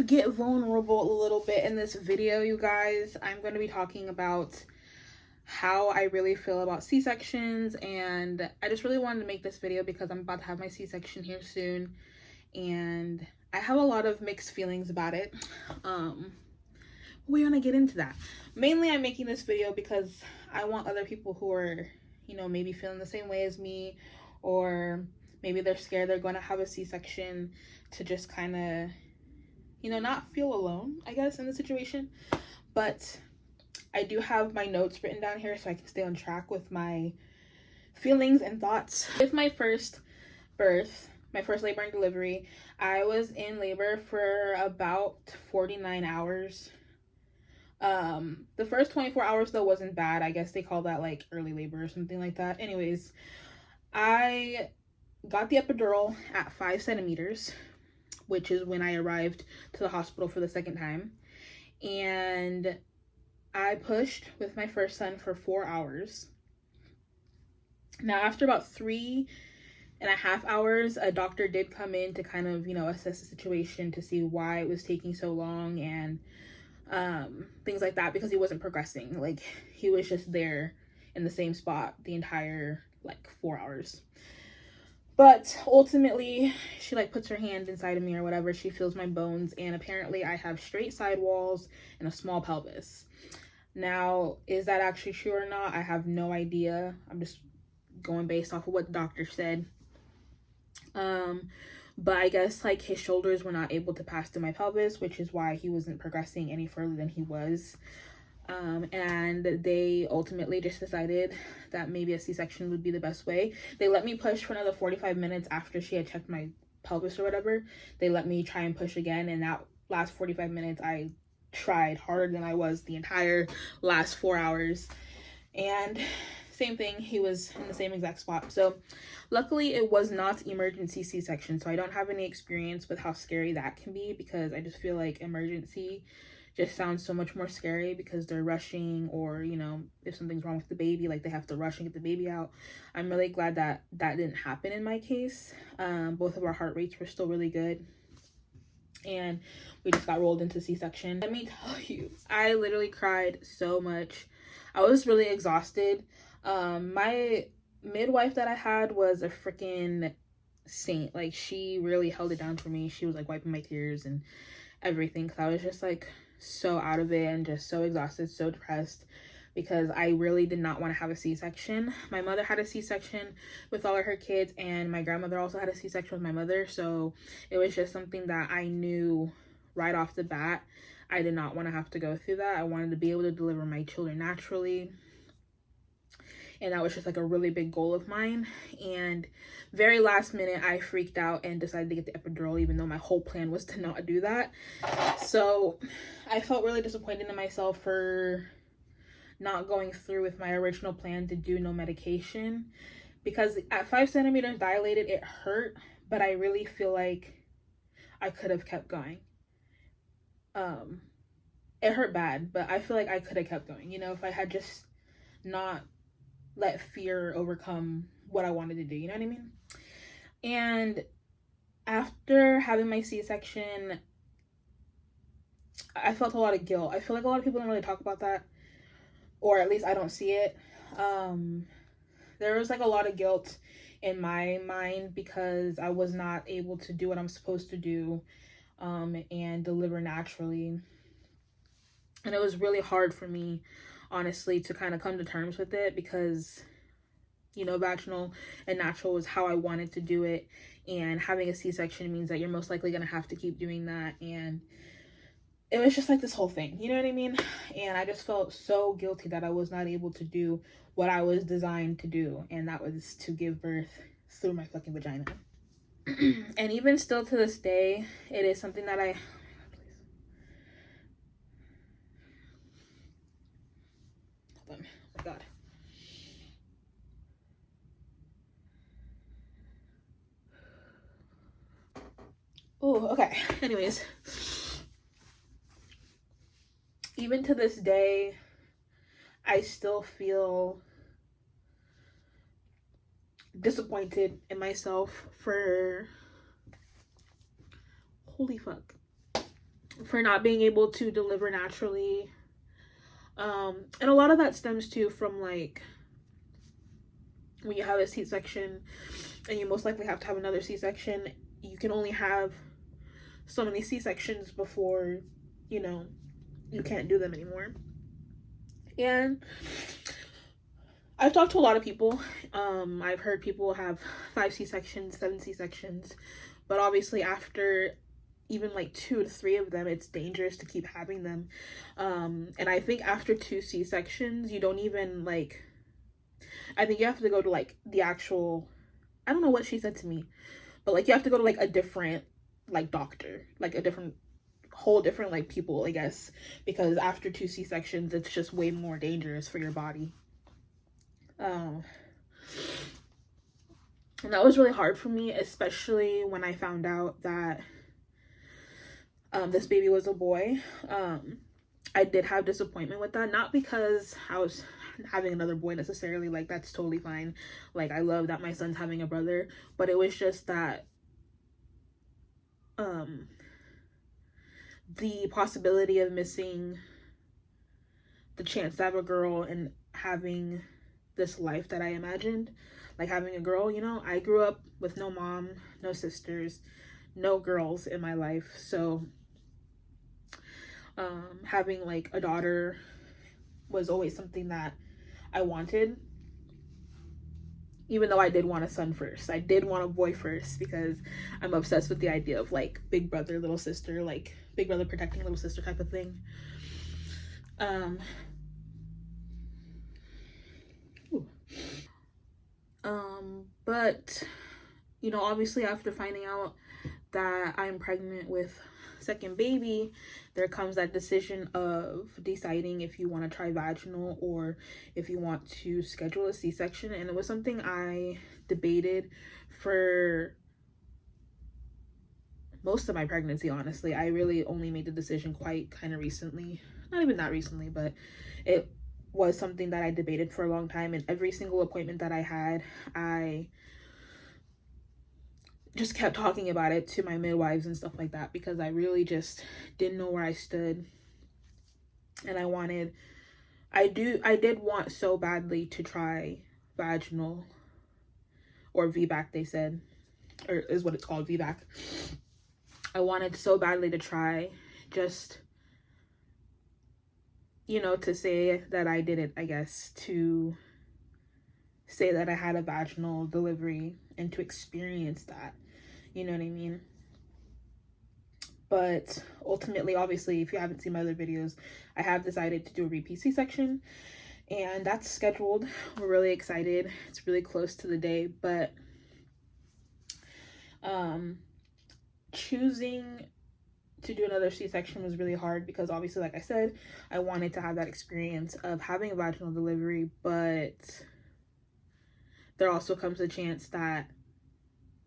to get vulnerable a little bit in this video, you guys. I'm going to be talking about how I really feel about C-sections, and I just really wanted to make this video because I'm about to have my C-section here soon, and I have a lot of mixed feelings about it. We're gonna get into that. Mainly I'm making this video because I want other people who are, you know, maybe feeling the same way as me, or maybe they're scared they're going to have a C-section, to just kind of, you know, not feel alone, I guess, in the situation. But I do have my notes written down here so I can stay on track with my feelings and thoughts. With my first birth, my first labor and delivery, I was in labor for about 49 hours. The first 24 hours though wasn't bad. I guess they call that like early labor or something like that. Anyways, I got the epidural at 5 centimeters, which is when I arrived to the hospital for the second time. And I pushed with my first son for 4 hours. Now, after about 3.5 hours, a doctor did come in to kind of, you know, assess the situation to see why it was taking so long and things like that, because he wasn't progressing. Like, he was just there in the same spot the entire, like, 4 hours. But ultimately, she like puts her hand inside of me or whatever. She feels my bones, and apparently I have straight side walls and a small pelvis. Now, is that actually true or not? I have no idea. I'm just going based off of what the doctor said. But I guess like his shoulders were not able to pass through my pelvis, which is why he wasn't progressing any further than he was. And they ultimately just decided that maybe a C-section would be the best way. They let me push for another 45 minutes after she had checked my pelvis or whatever. They let me try and push again, and that last 45 minutes I tried harder than I was the entire last 4 hours. And same thing, he was in the same exact spot. So luckily it was not emergency C-section, so I don't have any experience with how scary that can be, because I just feel like emergency just sounds so much more scary because they're rushing, or, you know, if something's wrong with the baby, like they have to rush and get the baby out. I'm really glad that that didn't happen in my case. Both of our heart rates were still really good, and we just got rolled into C-section. Let me tell you, I literally cried so much. I was really exhausted. My midwife that I had was a freaking saint. Like, she really held it down for me. She was like wiping my tears and everything, because I was just like so out of it and just so exhausted, so depressed, because I really did not want to have a C-section. My mother had a C-section with all of her kids, and my grandmother also had a C-section with my mother, so it was just something that I knew right off the bat I did not want to have to go through that. I wanted to be able to deliver my children naturally, and that was just like a really big goal of mine. And very last minute I freaked out and decided to get the epidural, even though my whole plan was to not do that. So I felt really disappointed in myself for not going through with my original plan to do no medication, because at 5 centimeters dilated it hurt, but I really feel like I could have kept going. It hurt bad, but I feel like I could have kept going, you know, if I had just not let fear overcome what I wanted to do, you know what I mean? And after having my C-section, I felt a lot of guilt. I feel like a lot of people don't really talk about that, or at least I don't see it. There was like a lot of guilt in my mind because I was not able to do what I'm supposed to do, and deliver naturally. And it was really hard for me, honestly, to kind of come to terms with it, because, you know, vaginal and natural was how I wanted to do it, and having a C-section means that you're most likely going to have to keep doing that, and it was just like this whole thing, you know what I mean? And I just felt so guilty that I was not able to do what I was designed to do, and that was to give birth through my fucking vagina. And even still to this day, it is something that I... Hold on. Oh my God. Oh, okay. Anyways, even to this day, I still feel disappointed in myself for... Holy fuck. for not being able to deliver naturally. And a lot of that stems too from like when you have a C-section and you most likely have to have another C-section, you can only have so many C-sections before, you know, you can't do them anymore. And I've talked to a lot of people. I've heard people have 5 C-sections, 7 C-sections, but obviously after even like 2 to 3 of them, it's dangerous to keep having them. And I think after 2 C-sections, you don't even like, I think you have to go to like the actual, I don't know what she said to me, but like you have to go to like a different like doctor, like a different whole different like people, I guess, because after 2 C-sections, it's just way more dangerous for your body. And that was really hard for me, especially when I found out that this baby was a boy. I did have disappointment with that, not because I was having another boy necessarily, like that's totally fine, like I love that my son's having a brother, but it was just that the possibility of missing the chance to have a girl and having this life that I imagined, like having a girl, you know, I grew up with no mom, no sisters, no girls in my life, so having like a daughter was always something that I wanted, even though I did want a son first. I did want a boy first because I'm obsessed with the idea of like big brother, little sister, like big brother protecting little sister type of thing. But you know, obviously after finding out that I'm pregnant with second baby, there comes that decision of deciding if you want to try vaginal or if you want to schedule a C-section. And it was something I debated for most of my pregnancy, honestly. I really only made the decision quite kind of recently, not even that recently, but it was something that I debated for a long time. And every single appointment that I had, I just kept talking about it to my midwives and stuff like that, because I really just didn't know where I stood. And I did want so badly to try vaginal, or VBAC they said, or is what it's called, VBAC. I wanted so badly to try, just, you know, to say that I did it, I guess, to say that I had a vaginal delivery and to experience that, you know what I mean? But ultimately, obviously, if you haven't seen my other videos, I have decided to do a repeat C-section, and that's scheduled. We're really excited. It's really close to the day, but choosing to do another C-section was really hard because obviously, like I said, I wanted to have that experience of having a vaginal delivery, but there also comes a chance that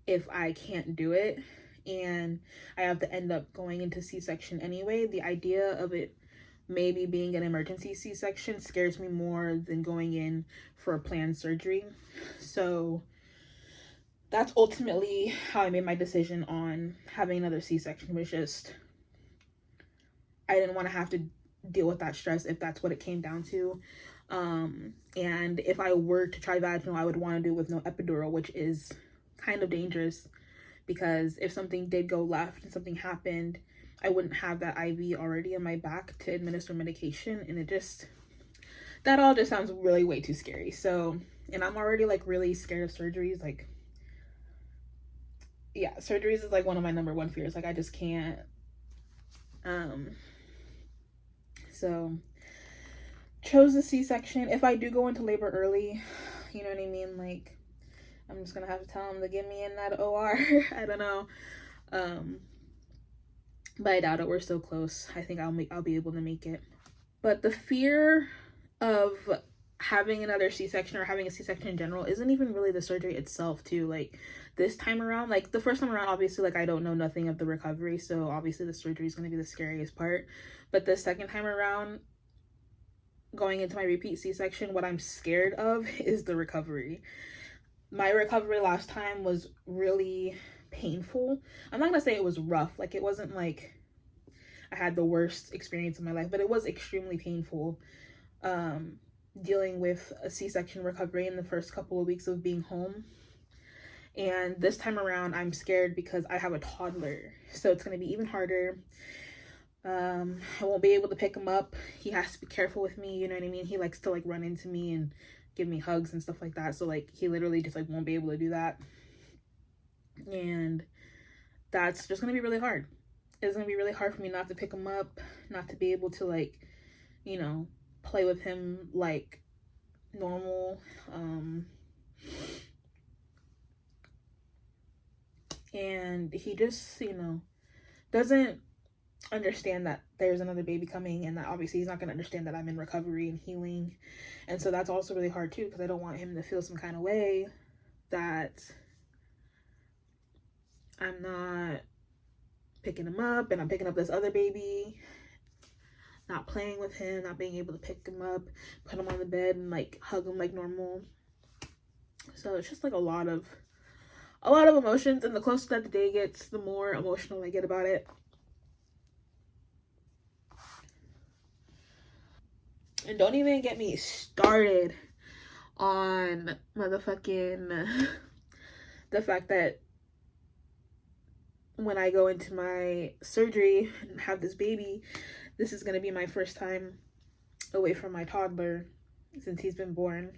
if I can't do it and I have to end up going into C-section anyway, the idea of it maybe being an emergency C-section scares me more than going in for a planned surgery. So that's ultimately how I made my decision on having another C-section, was just I didn't want to have to deal with that stress if that's what it came down to. And if I were to try vaginal, I would want to do it with no epidural, which is kind of dangerous, because if something did go left and something happened, I wouldn't have that IV already in my back to administer medication, and that all just sounds really way too scary. So, and I'm already like really scared of surgeries. Like, yeah, surgeries is like one of my number one fears. Like I just can't. So chose the C-section. If I do go into labor early, you know what I mean, like I'm just gonna have to tell them to get me in that OR. I don't know, but I doubt it. We're so close. I think I'll be able to make it. But the fear of having another C-section or having a C-section in general isn't even really the surgery itself too. Like this time around, like the first time around, obviously, like I don't know nothing of the recovery, so obviously the surgery is going to be the scariest part. But the second time around, going into my repeat C-section, what I'm scared of is the recovery. My recovery last time was really painful. I'm not gonna say it was rough, like it wasn't like, I had the worst experience of my life, but it was extremely painful dealing with a C-section recovery in the first couple of weeks of being home. And this time around, I'm scared because I have a toddler, so it's going to be even harder. I won't be able to pick him up. He has to be careful with me, you know what I mean? He likes to like run into me and give me hugs and stuff like that, so like he literally just like won't be able to do that. And that's just gonna be really hard. It's gonna be really hard for me not to pick him up, not to be able to like, you know, play with him like normal. And he just, you know, doesn't understand that there's another baby coming, and that obviously he's not going to understand that I'm in recovery and healing. And so that's also really hard too, because I don't want him to feel some kind of way that I'm not picking him up and I'm picking up this other baby, not playing with him, not being able to pick him up, put him on the bed and like hug him like normal. So it's just like a lot of emotions, and the closer that the day gets, the more emotional I get about it. And don't even get me started on motherfucking the fact that when I go into my surgery and have this baby, this is going to be my first time away from my toddler since he's been born.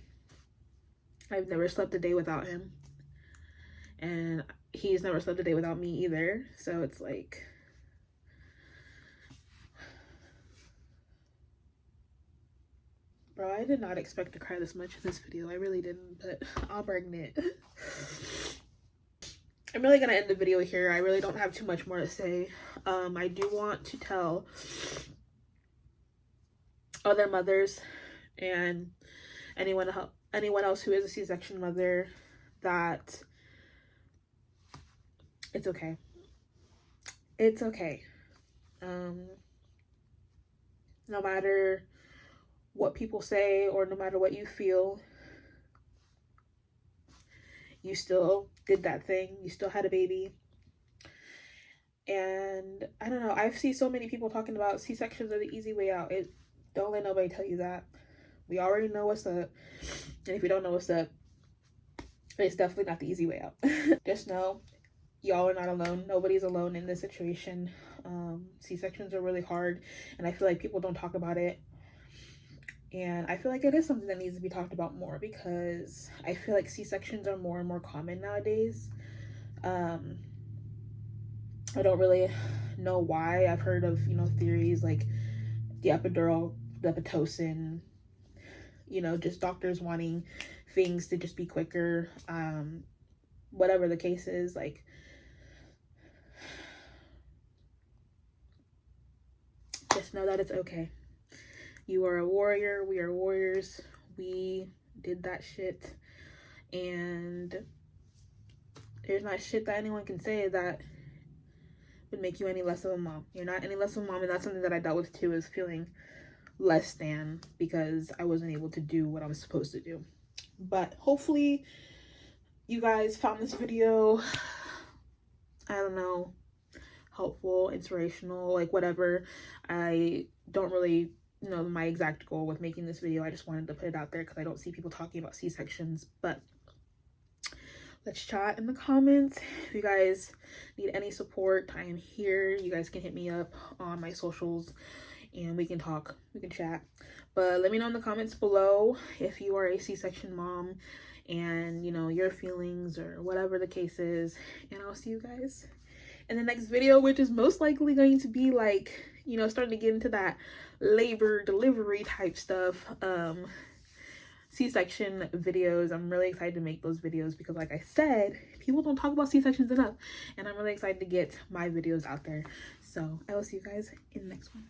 I've never slept a day without him, and he's never slept a day without me either. So it's like, bro, I did not expect to cry this much in this video. I really didn't, but I'll bring it. I'm really gonna end the video here. I really don't have too much more to say. I do want to tell other mothers and anyone else who is a C-section mother that it's okay. It's okay. No matter what people say or no matter what you feel, you still did that thing. You still had a baby. And I don't know, I've seen so many people talking about C-sections are the easy way out. Don't let nobody tell you that. We already know what's up. And if you don't know what's up, it's definitely not the easy way out. Just know y'all are not alone. Nobody's alone in this situation. C-sections are really hard, and I feel like people don't talk about it. And I feel like it is something that needs to be talked about more, because I feel like C-sections are more and more common nowadays. I don't really know why. I've heard of, you know, theories like the epidural, the Pitocin, you know, just doctors wanting things to just be quicker. Whatever the case is, like, just know that it's okay. You are a warrior. We are warriors. We did that shit. And there's not shit that anyone can say that would make you any less of a mom. You're not any less of a mom, and that's something that I dealt with too, is feeling less than because I wasn't able to do what I was supposed to do. But hopefully you guys found this video, I don't know, helpful, inspirational, like whatever. I don't really know my exact goal with making this video. I just wanted to put it out there because I don't see people talking about C-sections. But let's chat in the comments. If you guys need any support, I am here. You guys can hit me up on my socials and we can talk, we can chat. But let me know in the comments below if you are a C-section mom and, you know, your feelings or whatever the case is. And I'll see you guys in the next video, which is most likely going to be like, you know, starting to get into that labor delivery type stuff. C-section videos. I'm really excited to make those videos because, like I said, people don't talk about C-sections enough, and I'm really excited to get my videos out there. So I will see you guys in the next one.